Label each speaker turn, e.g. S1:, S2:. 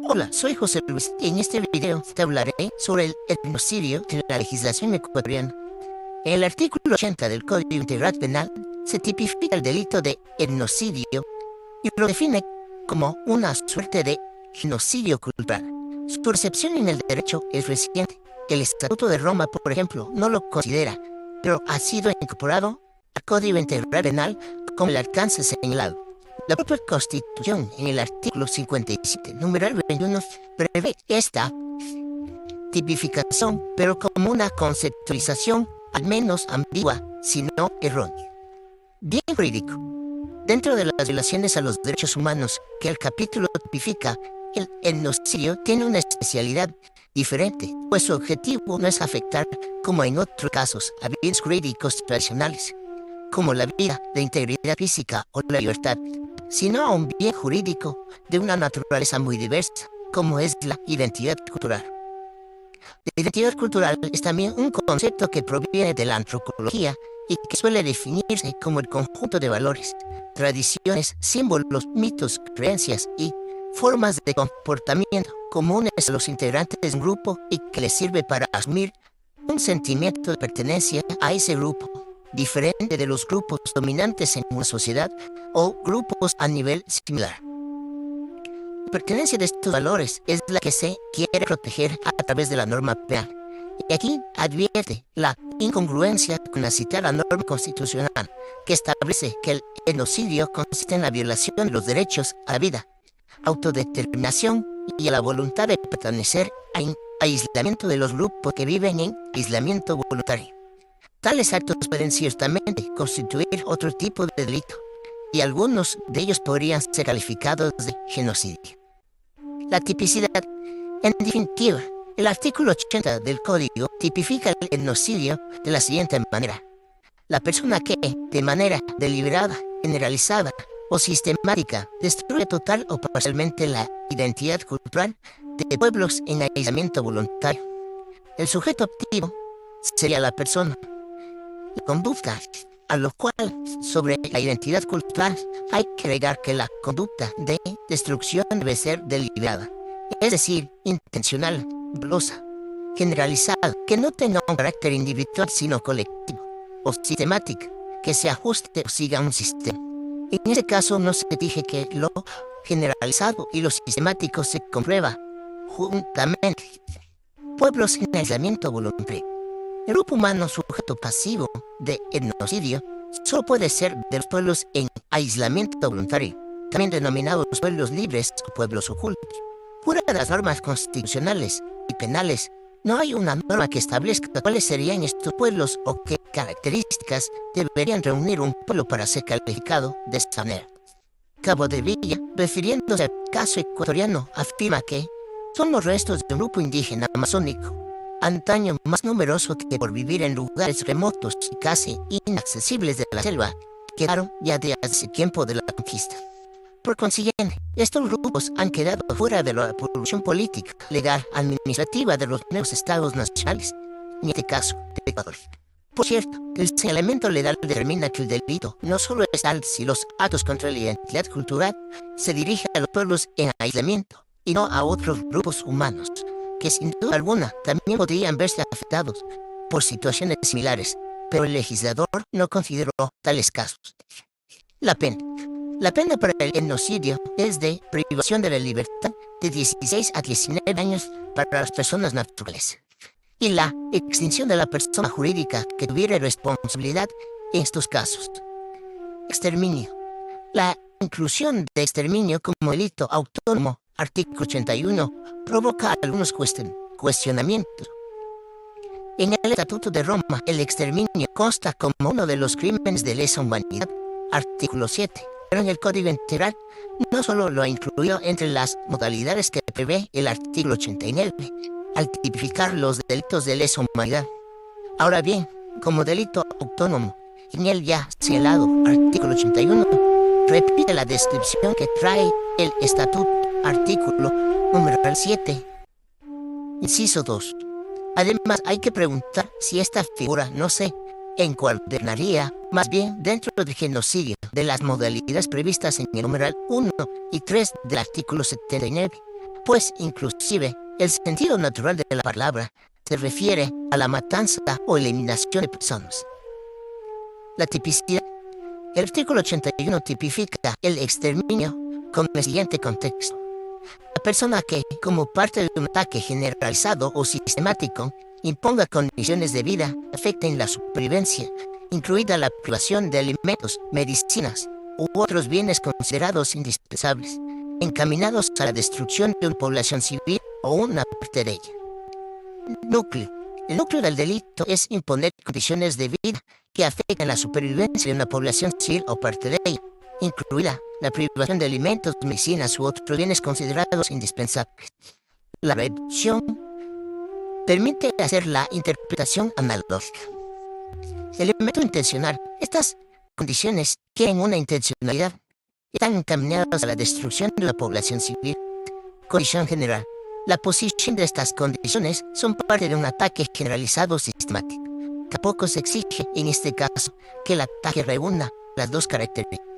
S1: Hola, soy José Luis y en este video te hablaré sobre el etnocidio en la legislación ecuatoriana. En el artículo 80 del Código Integral Penal se tipifica el delito de etnocidio y lo define como una suerte de genocidio cultural. Su recepción en el derecho es reciente. El Estatuto de Roma, por ejemplo, no lo considera, pero ha sido incorporado al Código Integral Penal con el alcance señalado. La propia Constitución, en el artículo 57, numeral 21, prevé esta tipificación, pero como una conceptualización al menos ambigua, si no errónea. Bien jurídico. Dentro de las violaciones a los derechos humanos que el capítulo tipifica, el etnocidio tiene una especialidad diferente, pues su objetivo no es afectar, como en otros casos, a bienes jurídicos tradicionales, como la vida, la integridad física o la libertad, sino a un bien jurídico de una naturaleza muy diversa, como es la identidad cultural. La identidad cultural es también un concepto que proviene de la antropología y que suele definirse como el conjunto de valores, tradiciones, símbolos, mitos, creencias y formas de comportamiento comunes a los integrantes de un grupo y que les sirve para asumir un sentimiento de pertenencia a ese grupo, diferente de los grupos dominantes en una sociedad o grupos a nivel similar. La pertenencia de estos valores es la que se quiere proteger a través de la norma penal. Y aquí advierte la incongruencia con la citada norma constitucional que establece que el etnocidio consiste en la violación de los derechos a la vida, autodeterminación y a la voluntad de pertenecer a aislamiento de los grupos que viven en aislamiento voluntario. Tales actos pueden ciertamente constituir otro tipo de delito, y algunos de ellos podrían ser calificados de genocidio. La tipicidad. En definitiva, el artículo 80 del Código tipifica el etnocidio de la siguiente manera. La persona que, de manera deliberada, generalizada o sistemática, destruye total o parcialmente la identidad cultural de pueblos en aislamiento voluntario. El sujeto activo sería la persona. La conducta, a lo cual sobre la identidad cultural hay que agregar que la conducta de destrucción debe ser deliberada, es decir, intencional, dolosa, generalizada, que no tenga un carácter individual sino colectivo, o sistemática, que se ajuste o siga un sistema. En este caso no se dije que lo generalizado y lo sistemático se comprueba juntamente. Pueblos en aislamiento voluntario. El grupo humano sujeto pasivo de etnocidio solo puede ser de los pueblos en aislamiento voluntario, también denominados pueblos libres o pueblos ocultos. Fuera de las normas constitucionales y penales, no hay una norma que establezca cuáles serían estos pueblos o qué características deberían reunir un pueblo para ser calificado de esta manera. Cabo de Villa, refiriéndose al caso ecuatoriano, afirma que son los restos de un grupo indígena amazónico, antaño más numeroso que por vivir en lugares remotos y casi inaccesibles de la selva, quedaron ya de hace tiempo de la conquista. Por consiguiente, estos grupos han quedado fuera de la evolución política, legal, administrativa de los nuevos estados nacionales, en este caso, de Ecuador. Por cierto, el señalamiento legal determina que el delito no solo es tal si los actos contra la identidad cultural se dirigen a los pueblos en aislamiento y no a otros grupos humanos, que sin duda alguna también podrían verse afectados por situaciones similares, pero el legislador no consideró tales casos. La pena. La pena para el etnocidio es de privación de la libertad de 16 a 19 años para las personas naturales, y la extinción de la persona jurídica que tuviera responsabilidad en estos casos. Exterminio. La inclusión de exterminio como delito autónomo, artículo 81, provoca algunos cuestionamientos. En el Estatuto de Roma, el exterminio consta como uno de los crímenes de lesa humanidad, artículo 7, pero en el Código Integral no solo lo incluyó entre las modalidades que prevé el artículo 89, al tipificar los delitos de lesa humanidad. Ahora bien, como delito autónomo, en el ya señalado artículo 81, repite la descripción que trae el Estatuto, artículo numeral 7, inciso 2. Además, hay que preguntar si esta figura no se encuadraría más bien dentro del genocidio de las modalidades previstas en el numeral 1 y 3 del artículo 79, pues inclusive el sentido natural de la palabra se refiere a la matanza o eliminación de personas. La tipicidad. El artículo 81 tipifica el exterminio con el siguiente contexto. La persona que, como parte de un ataque generalizado o sistemático, imponga condiciones de vida que afecten la supervivencia, incluida la privación de alimentos, medicinas u otros bienes considerados indispensables, encaminados a la destrucción de una población civil o una parte de ella. Núcleo. El núcleo del delito es imponer condiciones de vida que afectan la supervivencia de una población civil o parte de ella, incluida la privación de alimentos, medicinas u otros bienes considerados indispensables. La reducción permite hacer la interpretación analógica. El elemento intencional. Estas condiciones tienen una intencionalidad y están encaminadas a la destrucción de la población civil. Condición general. La posición de estas condiciones son parte de un ataque generalizado sistemático. Tampoco se exige, en este caso, que el ataque reúna las dos características.